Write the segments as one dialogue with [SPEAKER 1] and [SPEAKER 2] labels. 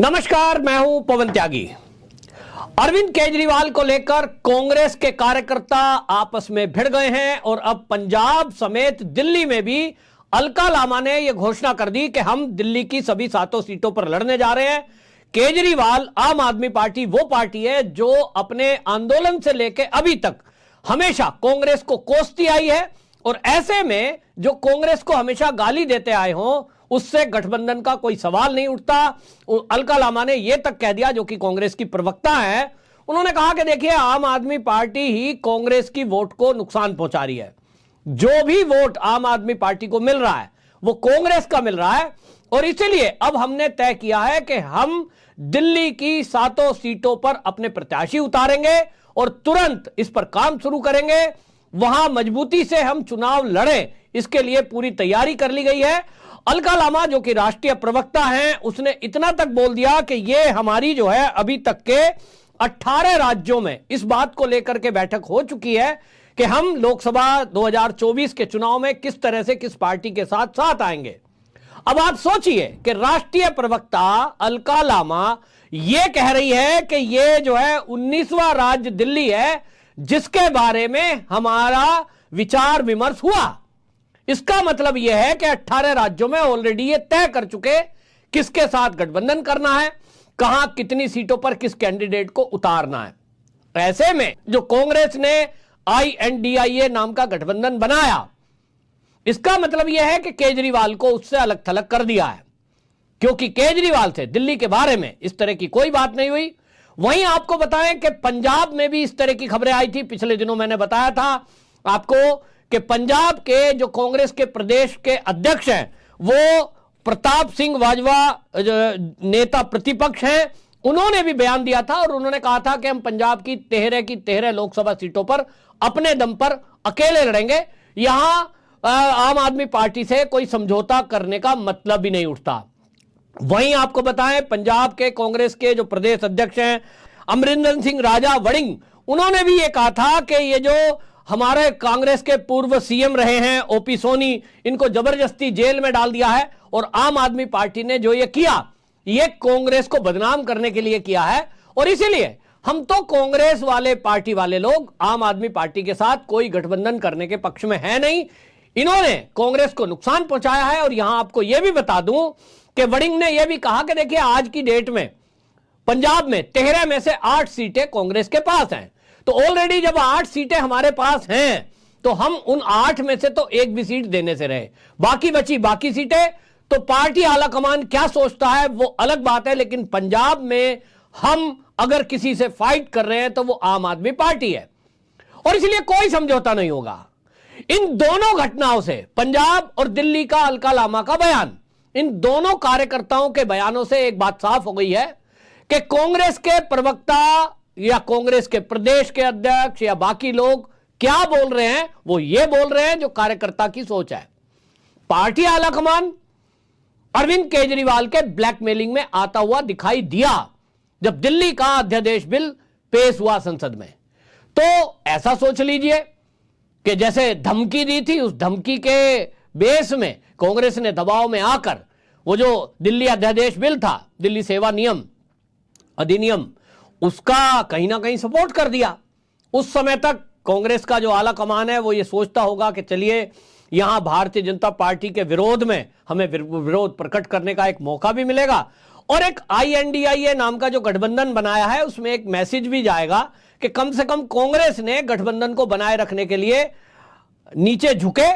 [SPEAKER 1] नमस्कार, मैं हूं पवन त्यागी। अरविंद केजरीवाल को लेकर कांग्रेस के कार्यकर्ता आपस में भिड़ गए हैं और अब पंजाब समेत दिल्ली में भी अलका लामा ने यह घोषणा कर दी कि हम दिल्ली की सभी 7 सीटों पर लड़ने जा रहे हैं। केजरीवाल आम आदमी पार्टी वो पार्टी है जो अपने आंदोलन से लेकर अभी तक हमेशा कांग्रेस को कोसती आई है और ऐसे में जो कांग्रेस को हमेशा गाली देते आए हों उससे गठबंधन का कोई सवाल नहीं उठता। अलका लामा ने यह तक कह दिया, जो कि कांग्रेस की प्रवक्ता है, उन्होंने कहा कि देखिए आम आदमी पार्टी ही कांग्रेस की वोट को नुकसान पहुंचा रही है। जो भी वोट आम आदमी पार्टी को मिल रहा है वो कांग्रेस का मिल रहा है और इसीलिए अब हमने तय किया है कि हम दिल्ली की 7 सीटों पर अपने प्रत्याशी उतारेंगे और तुरंत इस पर काम शुरू करेंगे। वहां मजबूती से हम चुनाव लड़ें, इसके लिए पूरी तैयारी कर ली गई है। अलका लामा जो कि राष्ट्रीय प्रवक्ता हैं, उसने इतना तक बोल दिया कि ये हमारी जो है अभी तक के 18 राज्यों में इस बात को लेकर के बैठक हो चुकी है कि हम लोकसभा 2024 के चुनाव में किस तरह से किस पार्टी के साथ साथ आएंगे। अब आप सोचिए कि राष्ट्रीय प्रवक्ता अलका लामा ये कह रही है कि ये जो है 19वां राज्य दिल्ली है जिसके बारे में हमारा विचार विमर्श हुआ। इसका मतलब यह है कि 18 राज्यों में ऑलरेडी ये तय कर चुके किसके साथ गठबंधन करना है, कहां कितनी सीटों पर किस कैंडिडेट को उतारना है। ऐसे में जो कांग्रेस ने INDIA नाम का गठबंधन बनाया, इसका मतलब यह है कि केजरीवाल को उससे अलग थलग कर दिया है, क्योंकि केजरीवाल से दिल्ली के बारे में इस तरह की कोई बात नहीं हुई। वहीं आपको बताएं कि पंजाब में भी इस तरह की खबरें आई थी। पिछले दिनों मैंने बताया था आपको कि पंजाब के जो कांग्रेस के प्रदेश के अध्यक्ष हैं वो प्रताप सिंह बाजवा नेता प्रतिपक्ष हैं, उन्होंने भी बयान दिया था और उन्होंने कहा था कि हम पंजाब की 13 लोकसभा सीटों पर अपने दम पर अकेले लड़ेंगे। यहां आम आदमी पार्टी से कोई समझौता करने का मतलब ही नहीं उठता। वहीं आपको बताएं पंजाब के कांग्रेस के जो प्रदेश अध्यक्ष हैं अमरिंदर सिंह राजा वड़िंग, उन्होंने भी ये कहा था कि ये जो हमारे कांग्रेस के पूर्व CM रहे हैं OP सोनी, इनको जबरदस्ती जेल में डाल दिया है और आम आदमी पार्टी ने जो ये किया ये कांग्रेस को बदनाम करने के लिए किया है और इसीलिए हम तो कांग्रेस वाले पार्टी वाले लोग आम आदमी पार्टी के साथ कोई गठबंधन करने के पक्ष में है नहीं। इन्होंने कांग्रेस को नुकसान पहुंचाया है। और यहां आपको यह भी बता दूं कि वड़िंग ने यह भी कहा कि देखिए आज की डेट में पंजाब में 13 में से 8 सीटें कांग्रेस के पास हैं, तो ऑलरेडी जब 8 सीटें हमारे पास हैं तो हम उन 8 में से तो एक भी सीट देने से रहे, बाकी बची बाकी सीटें तो पार्टी आला कमान क्या सोचता है वो अलग बात है। लेकिन पंजाब में हम अगर किसी से फाइट कर रहे हैं तो वो आम आदमी पार्टी है और इसलिए कोई समझौता नहीं होगा। इन दोनों घटनाओं से, पंजाब और दिल्ली का अलका लामा का बयान, इन दोनों कार्यकर्ताओं के बयानों से एक बात साफ हो गई है कि कांग्रेस के प्रवक्ता या कांग्रेस के प्रदेश के अध्यक्ष या बाकी लोग क्या बोल रहे हैं, वो ये बोल रहे हैं जो कार्यकर्ता की सोच है। पार्टी आलाकमान अरविंद केजरीवाल के ब्लैकमेलिंग में आता हुआ दिखाई दिया जब दिल्ली का अध्यादेश बिल पेश हुआ संसद में। तो ऐसा सोच लीजिए कि जैसे धमकी दी थी, उस धमकी के बेस में कांग्रेस ने दबाव में आकर वो जो दिल्ली अध्यादेश बिल था, दिल्ली सेवा नियम अधिनियम, उसका कहीं ना कहीं सपोर्ट कर दिया। उस समय तक कांग्रेस का जो आला कमान है वो ये सोचता होगा कि चलिए यहां भारतीय जनता पार्टी के विरोध में हमें विरोध प्रकट करने का एक मौका भी मिलेगा और एक INDIA नाम का जो गठबंधन बनाया है उसमें एक मैसेज भी जाएगा कि कम से कम कांग्रेस ने गठबंधन को बनाए रखने के लिए नीचे झुके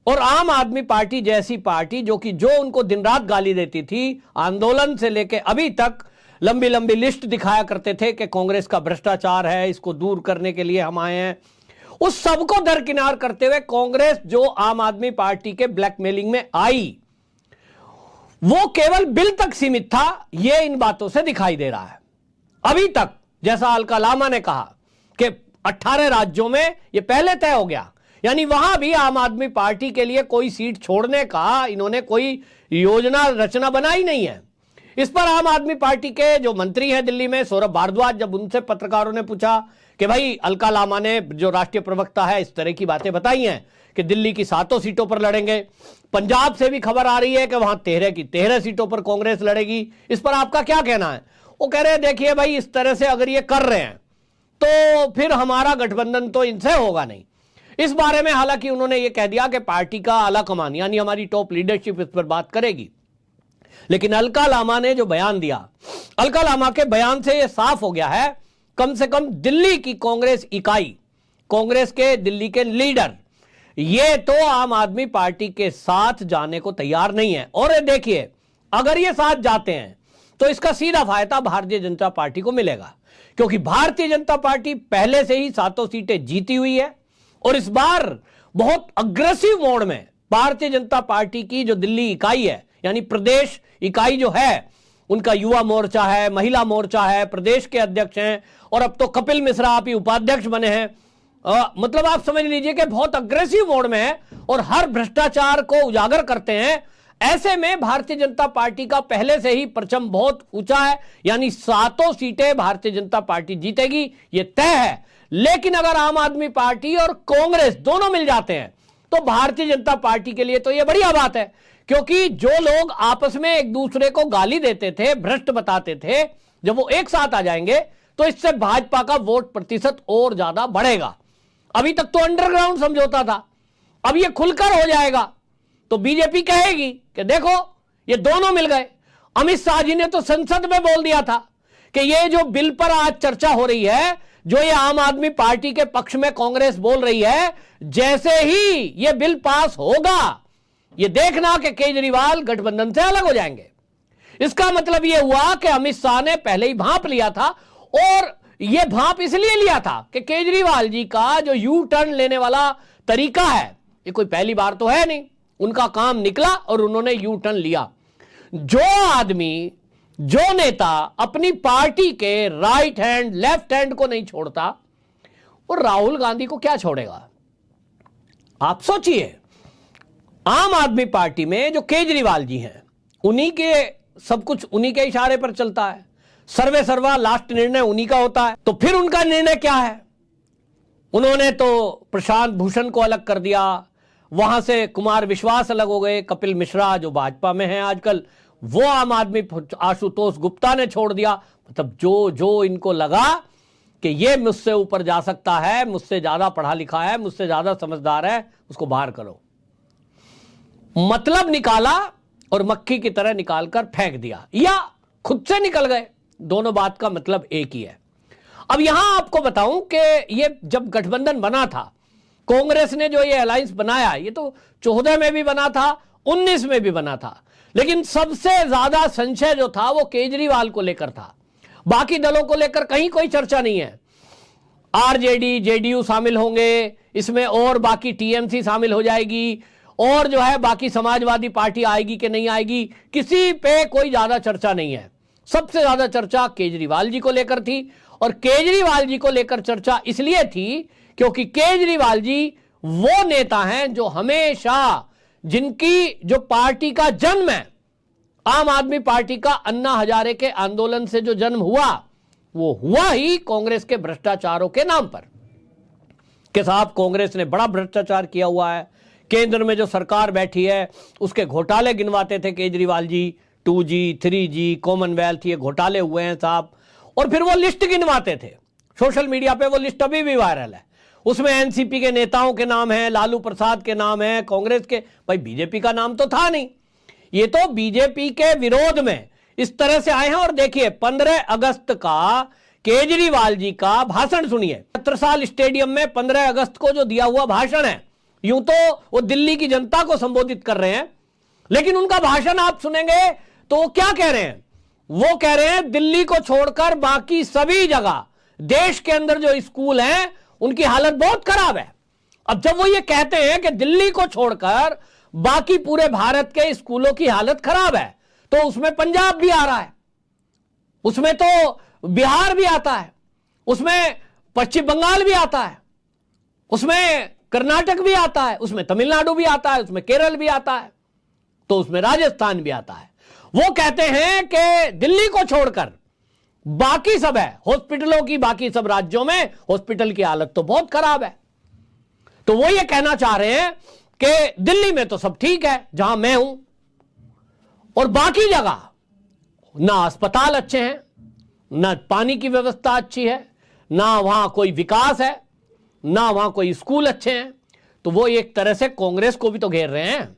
[SPEAKER 1] और आम आदमी पार्टी जैसी पार्टी जो उनको दिन रात गाली देती थी, आंदोलन से लेकर अभी तक लंबी लंबी लिस्ट दिखाया करते थे कि कांग्रेस का भ्रष्टाचार है, इसको दूर करने के लिए हम आए हैं, उस सबको दरकिनार करते हुए कांग्रेस जो आम आदमी पार्टी के ब्लैकमेलिंग में आई वो केवल बिल तक सीमित था। ये इन बातों से दिखाई दे रहा है। अभी तक जैसा अलका लामा ने कहा कि 18 राज्यों में ये पहले तय हो गया, यानी वहां भी आम आदमी पार्टी के लिए कोई सीट छोड़ने का इन्होंने कोई योजना रचना बनाई नहीं है। इस पर आम आदमी पार्टी के जो मंत्री हैं दिल्ली में, सौरभ भारद्वाज, जब उनसे पत्रकारों ने पूछा कि भाई अलका लामा ने जो राष्ट्रीय प्रवक्ता है इस तरह की बातें बताई हैं कि दिल्ली की 7 सीटों पर लड़ेंगे। पंजाब से भी खबर आ रही है कि वहां 13 की 13 सीटों पर कांग्रेस लड़ेगी। इस पर आपका क्या कहना है? वो कह रहे हैं देखिए भाई, इस तरह से अगर ये कर रहे हैं तो फिर हमारा गठबंधन तो इनसे होगा नहीं। इस बारे में हालांकि उन्होंने ये कह दिया कि पार्टी का आला कमान यानी हमारी टॉप लीडरशिप इस पर बात करेगी। लेकिन अलका लामा ने जो बयान दिया, अलका लामा के बयान से यह साफ हो गया है, कम से कम दिल्ली की कांग्रेस इकाई, कांग्रेस के दिल्ली के लीडर, ये तो आम आदमी पार्टी के साथ जाने को तैयार नहीं है। और देखिए, अगर ये साथ जाते हैं तो इसका सीधा फायदा भारतीय जनता पार्टी को मिलेगा, क्योंकि भारतीय जनता पार्टी पहले से ही 7 सीटें जीती हुई है और इस बार बहुत अग्रेसिव मोड में भारतीय जनता पार्टी की जो दिल्ली इकाई है यानी प्रदेश इकाई जो है, उनका युवा मोर्चा है, महिला मोर्चा है, प्रदेश के अध्यक्ष हैं और अब तो कपिल मिश्रा आप ही उपाध्यक्ष बने हैं। मतलब आप समझ लीजिए कि बहुत अग्रेसिव मोड में है और हर भ्रष्टाचार को उजागर करते हैं। ऐसे में भारतीय जनता पार्टी का पहले से ही परचम बहुत ऊंचा है, यानी 7 सीटें भारतीय जनता पार्टी जीतेगी, ये तय है। लेकिन अगर आम आदमी पार्टी और कांग्रेस दोनों मिल जाते हैं तो भारतीय जनता पार्टी के लिए तो यह बढ़िया बात है, क्योंकि जो लोग आपस में एक दूसरे को गाली देते थे, भ्रष्ट बताते थे, जब वो एक साथ आ जाएंगे तो इससे भाजपा का वोट प्रतिशत और ज्यादा बढ़ेगा। अभी तक तो अंडरग्राउंड समझौता था, अब ये खुलकर हो जाएगा तो बीजेपी कहेगी कि देखो ये दोनों मिल गए। अमित शाह जी ने तो संसद में बोल दिया था कि ये जो बिल पर आज चर्चा हो रही है, जो ये आम आदमी पार्टी के पक्ष में कांग्रेस बोल रही है, जैसे ही ये बिल पास होगा ये देखना कि केजरीवाल गठबंधन से अलग हो जाएंगे। इसका मतलब ये हुआ कि अमित शाह ने पहले ही भांप लिया था और ये भांप इसलिए लिया था कि केजरीवाल जी का जो यू टर्न लेने वाला तरीका है, ये कोई पहली बार तो है नहीं, उनका काम निकला और उन्होंने यू टर्न लिया। जो आदमी, जो नेता अपनी पार्टी के राइट हैंड लेफ्ट हैंड को नहीं छोड़ता, वो राहुल गांधी को क्या छोड़ेगा? आप सोचिए, आम आदमी पार्टी में जो केजरीवाल जी हैं, उन्हीं के सब कुछ उन्हीं के इशारे पर चलता है, सर्वे सर्वा लास्ट निर्णय उन्हीं का होता है। तो फिर उनका निर्णय क्या है? उन्होंने तो प्रशांत भूषण को अलग कर दिया, वहां से कुमार विश्वास अलग हो गए, कपिल मिश्रा जो भाजपा में है आजकल वो आम आदमी आशुतोष गुप्ता ने छोड़ दिया। मतलब जो जो इनको लगा कि ये मुझसे ऊपर जा सकता है, मुझसे ज्यादा पढ़ा लिखा है, मुझसे ज्यादा समझदार है, उसको बाहर करो। मतलब निकाला और मक्खी की तरह निकालकर फेंक दिया या खुद से निकल गए, दोनों बात का मतलब एक ही है। अब यहां आपको बताऊं कि ये जब गठबंधन बना था, कांग्रेस ने जो ये अलायंस बनाया, ये तो 14 में भी बना था, 19 में भी बना था, लेकिन सबसे ज्यादा संशय जो था वो केजरीवाल को लेकर था। बाकी दलों को लेकर कहीं कोई चर्चा नहीं है। आरजेडी, जेडीयू शामिल होंगे इसमें और बाकी टीएमसी शामिल हो जाएगी और जो है बाकी समाजवादी पार्टी आएगी कि नहीं आएगी, किसी पे कोई ज्यादा चर्चा नहीं है। सबसे ज्यादा चर्चा केजरीवाल जी को लेकर थी और केजरीवाल जी को लेकर चर्चा इसलिए थी क्योंकि केजरीवाल जी वो नेता हैं जो हमेशा, जिनकी जो पार्टी का जन्म है, आम आदमी पार्टी का अन्ना हजारे के आंदोलन से जो जन्म हुआ, वो हुआ ही कांग्रेस के भ्रष्टाचारों के नाम पर कि साहब कांग्रेस ने बड़ा भ्रष्टाचार किया हुआ है। केंद्र में जो सरकार बैठी है उसके घोटाले गिनवाते थे Kejriwal ji, 2G, 3G, Commonwealth, ये घोटाले हुए हैं साहब। और फिर वो लिस्ट गिनवाते थे, सोशल मीडिया पे वो लिस्ट अभी भी वायरल है। उसमें एनसीपी के नेताओं के नाम है, लालू प्रसाद के नाम है, कांग्रेस के, भाई बीजेपी का नाम तो था नहीं। ये तो बीजेपी के विरोध में इस तरह से आए हैं। और देखिए 15 अगस्त का केजरीवाल जी का भाषण सुनिए। छत्रसाल स्टेडियम में 15 अगस्त को जो दिया हुआ भाषण है, यूं तो वो दिल्ली की जनता को संबोधित कर रहे हैं, लेकिन उनका भाषण आप सुनेंगे तो वो क्या कह रहे हैं? वो कह रहे हैं दिल्ली को छोड़कर बाकी सभी जगह देश के अंदर जो स्कूल हैं उनकी हालत बहुत खराब है। अब जब वो ये कहते हैं कि दिल्ली को छोड़कर बाकी पूरे भारत के स्कूलों की हालत खराब है, तो उसमें पंजाब भी आ रहा है, उसमें तो बिहार भी आता है, उसमें पश्चिम बंगाल भी आता है, उसमें कर्नाटक भी आता है, उसमें तमिलनाडु भी आता है, उसमें केरल भी आता है, तो उसमें राजस्थान भी आता है। वो कहते हैं कि दिल्ली को छोड़कर बाकी सब है, हॉस्पिटलों की बाकी सब राज्यों में हॉस्पिटल की हालत तो बहुत खराब है। तो वो ये कहना चाह रहे हैं कि दिल्ली में तो सब ठीक है जहां मैं हूं, और बाकी जगह ना अस्पताल अच्छे हैं, ना पानी की व्यवस्था अच्छी है, ना वहां कोई विकास है, ना वहां कोई स्कूल अच्छे हैं। तो वो एक तरह से कांग्रेस को भी तो घेर रहे हैं।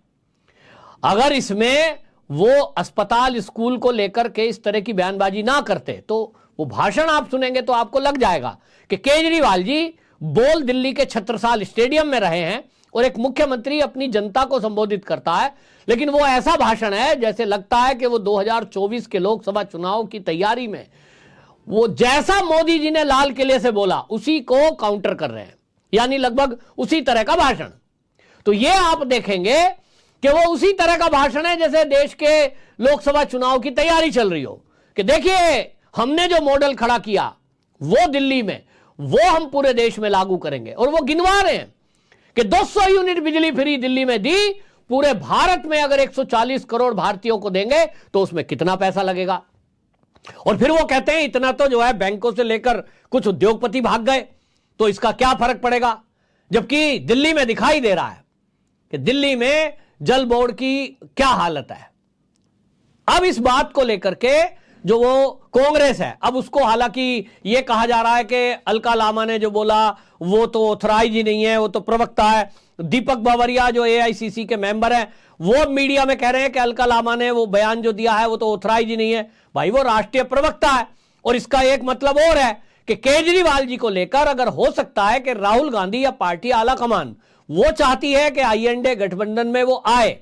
[SPEAKER 1] अगर इसमें वो अस्पताल स्कूल को लेकर के इस तरह की बयानबाजी ना करते तो वो भाषण आप सुनेंगे तो आपको लग जाएगा कि केजरीवाल जी बोल दिल्ली के छत्रसाल स्टेडियम में रहे हैं और एक मुख्यमंत्री अपनी जनता को संबोधित करता है, लेकिन वो ऐसा भाषण है जैसे लगता है कि वो 2024 के लोकसभा चुनाव की तैयारी में वो जैसा मोदी जी ने लाल किले से बोला उसी को काउंटर कर रहे हैं, यानी लगभग उसी तरह का भाषण। तो ये आप देखेंगे कि वो उसी तरह का भाषण है जैसे देश के लोकसभा चुनाव की तैयारी चल रही हो, कि देखिए हमने जो मॉडल खड़ा किया वो दिल्ली में, वो हम पूरे देश में लागू करेंगे। और वो गिनवा रहे हैं कि 200 यूनिट बिजली फ्री दिल्ली में दी, पूरे भारत में अगर 140 करोड़ भारतीयों को देंगे तो उसमें कितना पैसा लगेगा। और फिर वो कहते हैं इतना तो जो है बैंकों से लेकर कुछ उद्योगपति भाग गए तो इसका क्या फर्क पड़ेगा, जबकि दिल्ली में दिखाई दे रहा है कि दिल्ली में जल बोर्ड की क्या हालत है। अब इस बात को लेकर के जो वो कांग्रेस है, अब उसको हालांकि ये कहा जा रहा है कि अलका लामा ने जो बोला वो तो ऑथराइज ही नहीं है, वो तो प्रवक्ता है। दीपक बावरिया जो एआईसीसी के मेंबर हैं वो मीडिया में कह रहे हैं कि अलका लामा ने वो बयान जो दिया है वो तो ऑथराइज ही नहीं है। भाई वो राष्ट्रीय प्रवक्ता है। और इसका एक मतलब और है कि केजरीवाल जी को लेकर अगर हो सकता है कि राहुल गांधी या पार्टी आला कमान वो चाहती है कि आईएनडीए गठबंधन में वो आए,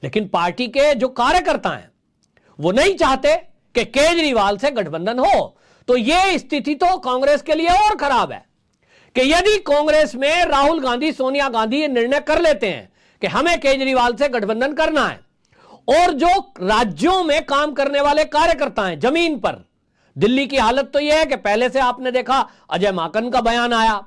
[SPEAKER 1] लेकिन पार्टी के जो कार्यकर्ता हैं वो नहीं चाहते कि केजरीवाल से गठबंधन हो। तो यह स्थिति तो कांग्रेस के लिए और खराब है कि यदि कांग्रेस में राहुल गांधी, सोनिया गांधी ये निर्णय कर लेते हैं कि हमें केजरीवाल से गठबंधन करना है, और जो राज्यों में काम करने वाले कार्यकर्ता हैं जमीन पर, दिल्ली की हालत तो यह है कि पहले से आपने देखा अजय माकन का बयान आया,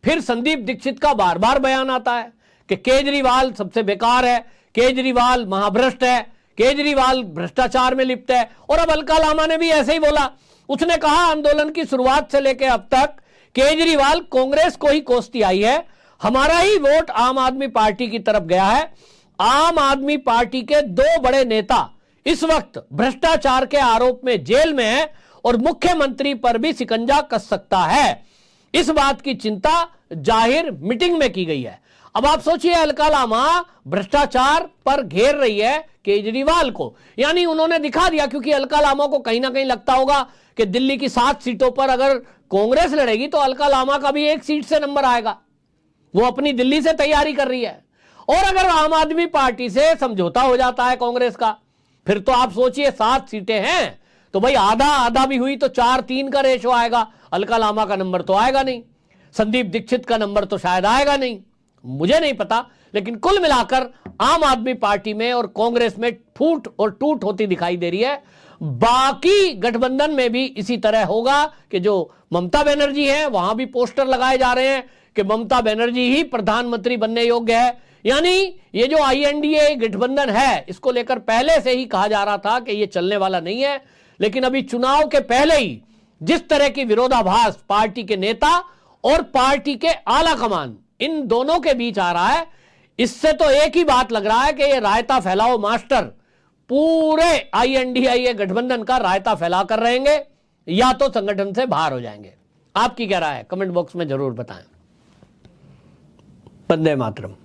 [SPEAKER 1] फिर संदीप दीक्षित का बार बार बयान आता है कि केजरीवाल सबसे बेकार है, केजरीवाल महाभ्रष्ट है, केजरीवाल भ्रष्टाचार में लिप्त है। और अब अलका लामा ने भी ऐसे ही बोला। उसने कहा आंदोलन की शुरुआत से लेकर अब तक केजरीवाल कांग्रेस को ही कोसती आई है, हमारा ही वोट आम आदमी पार्टी की तरफ गया है। आम आदमी पार्टी के 2 बड़े नेता इस वक्त भ्रष्टाचार के आरोप में जेल में है और मुख्यमंत्री पर भी शिकंजा कस सकता है। इस बात की चिंता जाहिर मीटिंग में की गई है। अब आप सोचिए अलका लामा भ्रष्टाचार पर घेर रही है केजरीवाल को, यानी उन्होंने दिखा दिया, क्योंकि अलका लामा को कहीं ना कहीं लगता होगा कि दिल्ली की 7 सीटों पर अगर कांग्रेस लड़ेगी तो अलका लामा का भी 1 सीट से नंबर आएगा। वो अपनी दिल्ली से तैयारी कर रही है। और अगर आम आदमी पार्टी से समझौता हो जाता है कांग्रेस का, फिर तो आप सोचिए 7 सीटें हैं तो भाई आधा आधा भी हुई तो 4-3 का रेशो आएगा। अलका लामा का नंबर तो आएगा नहीं, संदीप दीक्षित का नंबर तो शायद आएगा नहीं, मुझे नहीं पता। लेकिन कुल मिलाकर आम आदमी पार्टी में और कांग्रेस में फूट और टूट होती दिखाई दे रही है। बाकी गठबंधन में भी इसी तरह होगा कि जो ममता बनर्जी है वहां भी पोस्टर लगाए जा रहे हैं कि ममता बनर्जी ही प्रधानमंत्री बनने योग्य है। यानी ये जो आईएनडीए गठबंधन है इसको लेकर पहले से ही कहा जा रहा था कि ये चलने वाला नहीं है, लेकिन अभी चुनाव के पहले ही जिस तरह की विरोधाभास पार्टी के नेता और पार्टी के आला कमान इन दोनों के बीच आ रहा है, इससे तो एक ही बात लग रहा है कि ये रायता फैलाओ मास्टर पूरे आईएनडीए गठबंधन का रायता फैला कर रहेंगे या तो संगठन से बाहर हो जाएंगे। आपकी क्या राय है कमेंट बॉक्स में जरूर बताएं। वंदे मातरम।